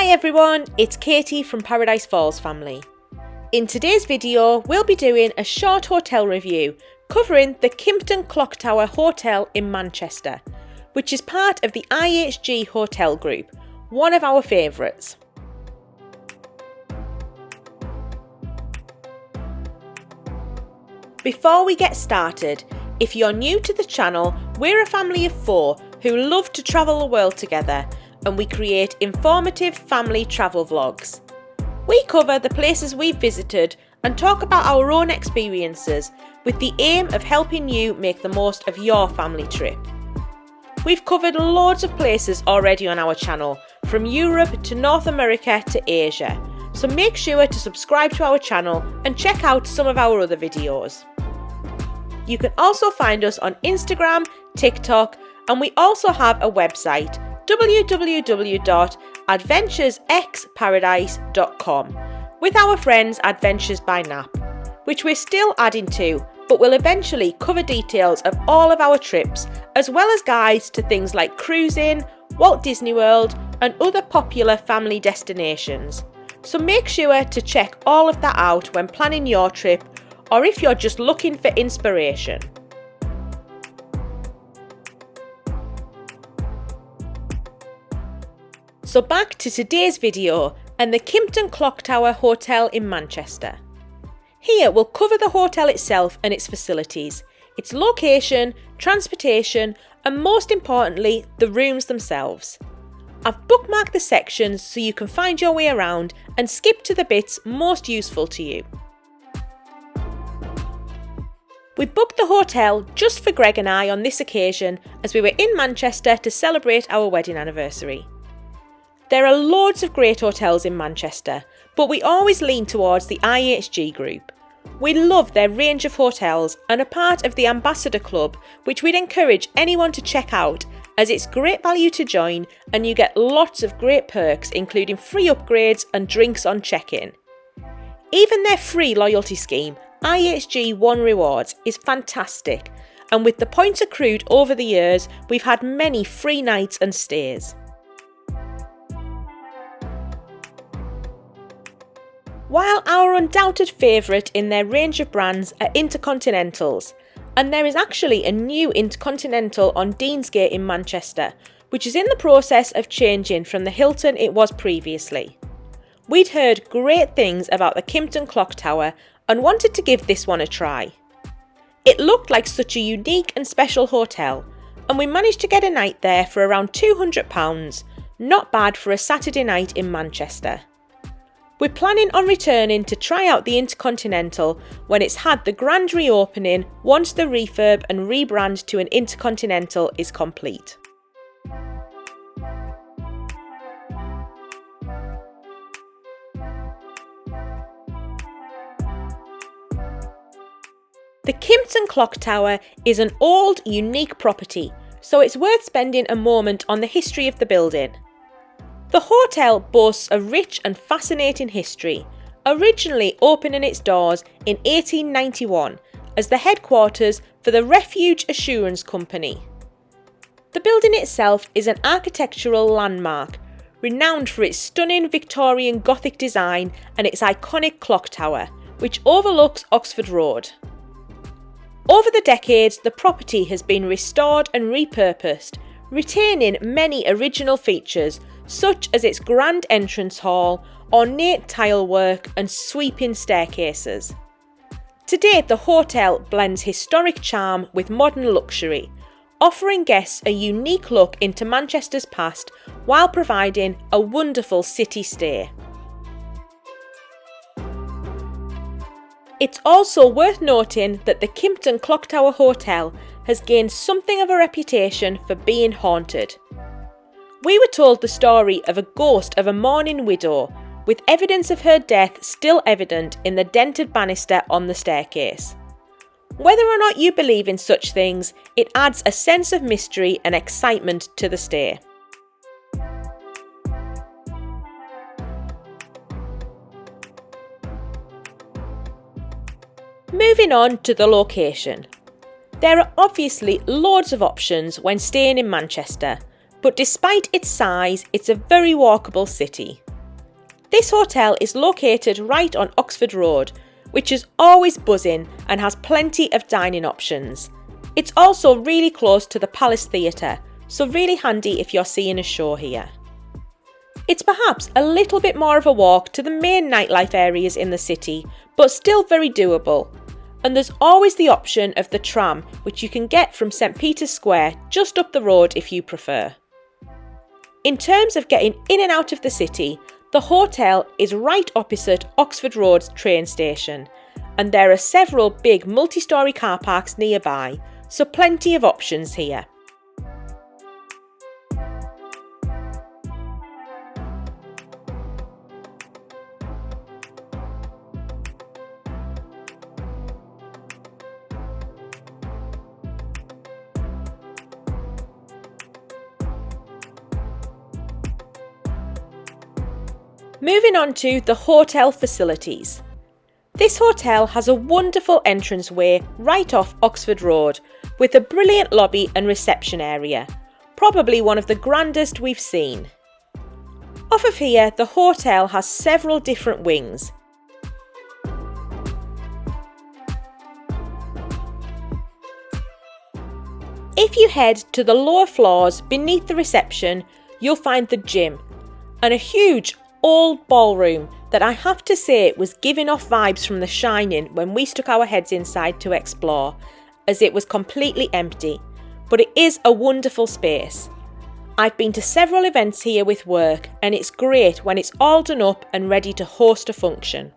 Hi everyone, it's Katie from Paradise Falls family. In today's video, we'll be doing a short hotel review covering the Kimpton Clocktower Hotel in Manchester, which is part of the IHG Hotel Group, one of our favourites. Before we get started, if you're new to the channel, we're a family of 4 who love to travel the world together, and we create informative family travel vlogs. We cover the places we've visited and talk about our own experiences with the aim of helping you make the most of your family trip. We've covered loads of places already on our channel, from Europe to North America to Asia, so make sure to subscribe to our channel and check out some of our other videos. You can also find us on Instagram, TikTok, and we also have a website, www.adventuresxparadise.com, with our friends Adventures by Nap, which we're still adding to, but will eventually cover details of all of our trips, as well as guides to things like cruising, Walt Disney World, and other popular family destinations. So make sure to check all of that out when planning your trip, or if you're just looking for inspiration. So back to today's video and the Kimpton Clocktower Hotel in Manchester. Here we'll cover the hotel itself and its facilities, its location, transportation, and most importantly, the rooms themselves. I've bookmarked the sections so you can find your way around and skip to the bits most useful to you. We booked the hotel just for Greg and I on this occasion as we were in Manchester to celebrate our wedding anniversary. There are loads of great hotels in Manchester, but we always lean towards the IHG group. We love their range of hotels and are part of the Ambassador Club, which we'd encourage anyone to check out as it's great value to join and you get lots of great perks including free upgrades and drinks on check-in. Even their free loyalty scheme, IHG One Rewards, is fantastic, and with the points accrued over the years, we've had many free nights and stays. While our undoubted favourite in their range of brands are Intercontinentals, and there is actually a new Intercontinental on Deansgate in Manchester, which is in the process of changing from the Hilton it was previously. We'd heard great things about the Kimpton Clocktower and wanted to give this one a try. It looked like such a unique and special hotel, and we managed to get a night there for around £200, not bad for a Saturday night in Manchester. We're planning on returning to try out the Intercontinental when it's had the grand reopening once the refurb and rebrand to an Intercontinental is complete. The Kimpton Clocktower is an old, unique property, so it's worth spending a moment on the history of the building. The hotel boasts a rich and fascinating history, originally opening its doors in 1891 as the headquarters for the Refuge Assurance Company. The building itself is an architectural landmark, renowned for its stunning Victorian Gothic design and its iconic clock tower, which overlooks Oxford Road. Over the decades, the property has been restored and repurposed, retaining many original features such as its grand entrance hall, ornate tile work and sweeping staircases. To date, the hotel blends historic charm with modern luxury, offering guests a unique look into Manchester's past while providing a wonderful city stay. It's also worth noting that the Kimpton Clocktower Hotel has gained something of a reputation for being haunted. We were told the story of a ghost of a mourning widow, with evidence of her death still evident in the dented banister on the staircase. Whether or not you believe in such things, it adds a sense of mystery and excitement to the stay. Moving on to the location. There are obviously loads of options when staying in Manchester, but despite its size, it's a very walkable city. This hotel is located right on Oxford Road, which is always buzzing and has plenty of dining options. It's also really close to the Palace Theatre, so really handy if you're seeing a show here. It's perhaps a little bit more of a walk to the main nightlife areas in the city, but still very doable. And there's always the option of the tram, which you can get from St Peter's Square just up the road if you prefer. In terms of getting in and out of the city, the hotel is right opposite Oxford Road's train station, and there are several big multi-storey car parks nearby, so plenty of options here. Moving on to the hotel facilities. This hotel has a wonderful entranceway right off Oxford Road with a brilliant lobby and reception area, probably one of the grandest we've seen. Off of here, the hotel has several different wings. If you head to the lower floors beneath the reception, you'll find the gym and a huge old ballroom that I have to say was giving off vibes from The Shining when we stuck our heads inside to explore, as it was completely empty, but it is a wonderful space. I've been to several events here with work, and it's great when it's all done up and ready to host a function.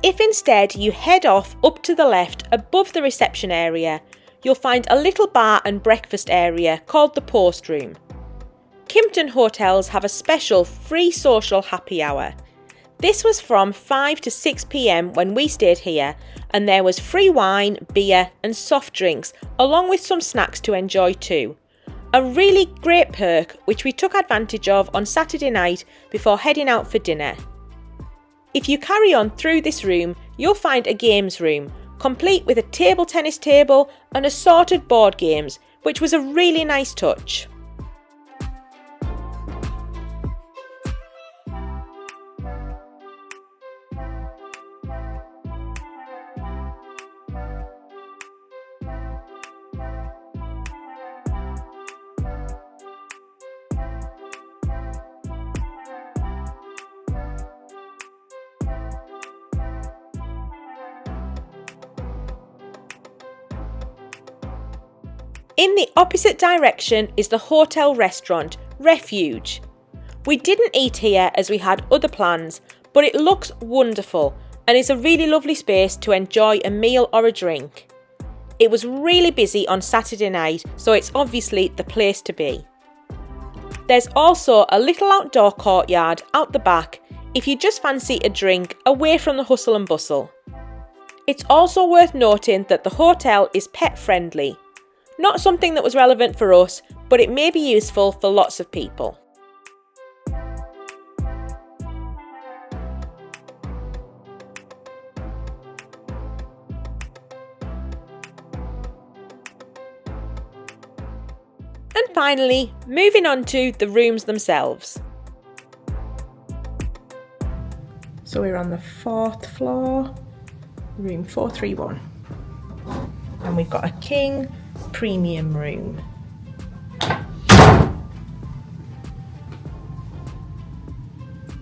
If instead you head off up to the left above the reception area, you'll find a little bar and breakfast area called the Post Room. Kimpton hotels have a special free social happy hour. This was from 5 to 6 p.m. when we stayed here, and there was free wine, beer and soft drinks along with some snacks to enjoy too. A really great perk which we took advantage of on Saturday night before heading out for dinner. If you carry on through this room, you'll find a games room, complete with a table tennis table and assorted board games, which was a really nice touch. In the opposite direction is the hotel restaurant, Refuge. We didn't eat here as we had other plans, but it looks wonderful and is a really lovely space to enjoy a meal or a drink. It was really busy on Saturday night, so it's obviously the place to be. There's also a little outdoor courtyard out the back if you just fancy a drink away from the hustle and bustle. It's also worth noting that the hotel is pet friendly. Not something that was relevant for us, but it may be useful for lots of people. And finally, moving on to the rooms themselves. So we're on the 4th floor, room 431. And we've got a king premium room.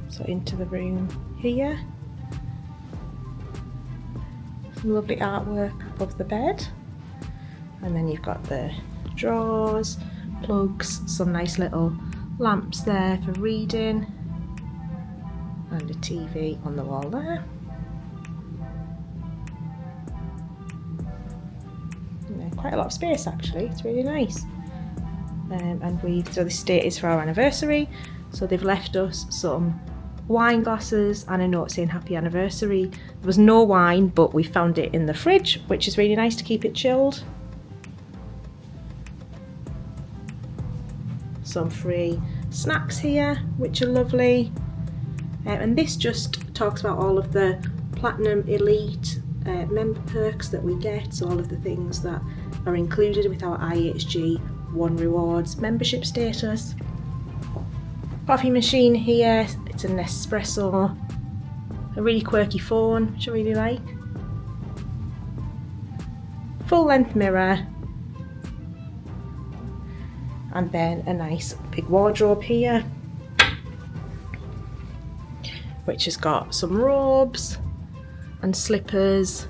So into the room here. Some lovely artwork above the bed. And then you've got the drawers, plugs, some nice little lamps there for reading, and a TV on the wall there. Quite a lot of space actually, it's really nice. So this date is for our anniversary, so they've left us some wine glasses and a note saying happy anniversary. There was no wine, but we found it in the fridge, which is really nice to keep it chilled. Some free snacks here, which are lovely. And this just talks about all of the Platinum Elite member perks that we get, so all of the things that are included with our IHG One Rewards membership status. Coffee machine here, it's an espresso, a really quirky phone which I really like, full length mirror, and then a nice big wardrobe here which has got some robes and slippers.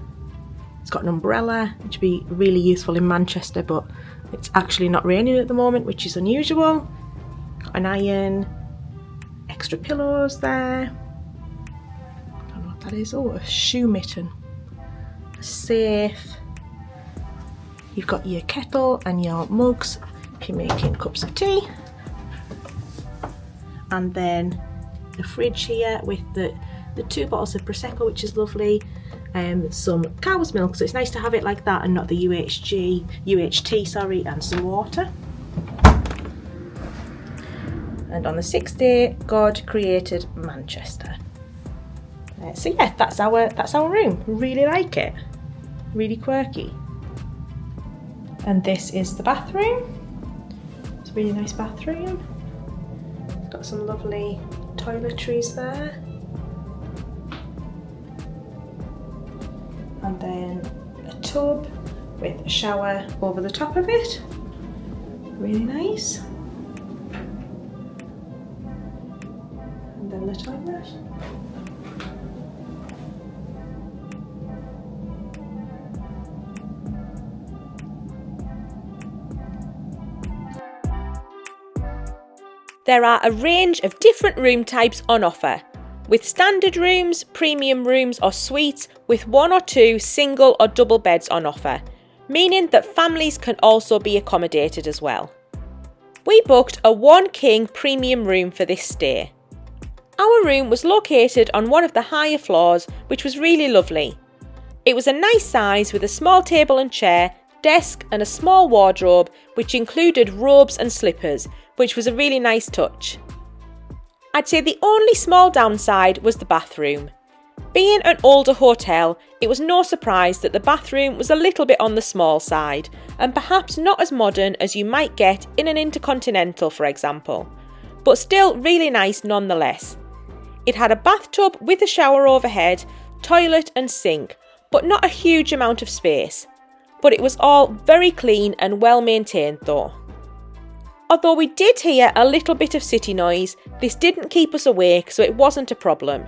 It's got an umbrella, which would be really useful in Manchester, but it's actually not raining at the moment, which is unusual. Got an iron, extra pillows there. I don't know what that is. Oh, a shoe mitten. A safe. You've got your kettle and your mugs if you're making cups of tea. And then the fridge here with the 2 bottles of Prosecco, which is lovely. Some cow's milk, so it's nice to have it like that and not the UHT, and some water. And on the 6th day, God created Manchester. So yeah, that's our room. Really like it. Really quirky. And this is the bathroom. It's a really nice bathroom. It's got some lovely toiletries there. And then a tub with a shower over the top of it. Really nice. And then the toilet. There are a range of different room types on offer, with standard rooms, premium rooms or suites with 1 or 2 single or double beds on offer, meaning that families can also be accommodated as well. We booked a 1 king premium room for this stay. Our room was located on one of the higher floors, which was really lovely. It was a nice size with a small table and chair, desk and a small wardrobe which included robes and slippers, which was a really nice touch. I'd say the only small downside was the bathroom. Being an older hotel, it was no surprise that the bathroom was a little bit on the small side and perhaps not as modern as you might get in an Intercontinental, for example, but still really nice nonetheless. It had a bathtub with a shower overhead, toilet and sink, but not a huge amount of space. But it was all very clean and well maintained though. Although we did hear a little bit of city noise, this didn't keep us awake, so it wasn't a problem.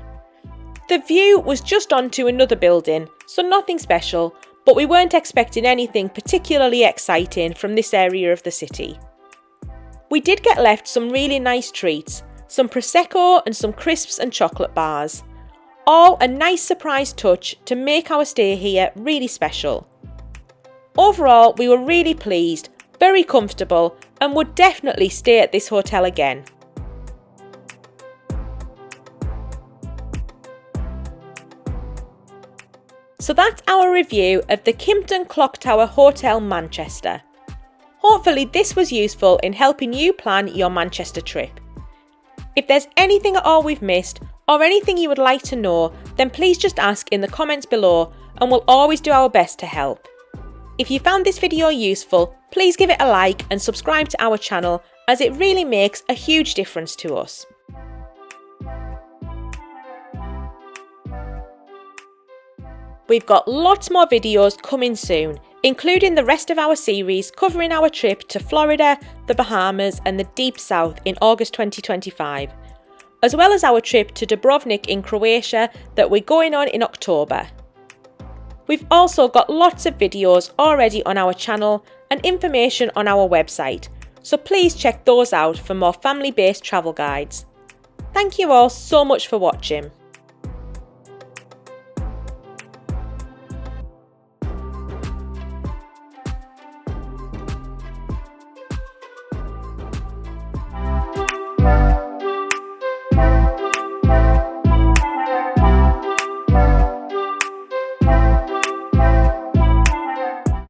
The view was just onto another building, so nothing special, but we weren't expecting anything particularly exciting from this area of the city. We did get left some really nice treats, some Prosecco and some crisps and chocolate bars. All a nice surprise touch to make our stay here really special. Overall, we were really pleased, very comfortable, and would definitely stay at this hotel again. So that's our review of the Kimpton Clocktower Hotel Manchester. Hopefully this was useful in helping you plan your Manchester trip. If there's anything at all we've missed or anything you would like to know, then please just ask in the comments below and we'll always do our best to help. If you found this video useful, please give it a like and subscribe to our channel as it really makes a huge difference to us. We've got lots more videos coming soon, including the rest of our series covering our trip to Florida, the Bahamas and the Deep South in August 2025, as well as our trip to Dubrovnik in Croatia that we're going on in October. We've also got lots of videos already on our channel and information on our website, so please check those out for more family-based travel guides. Thank you all so much for watching.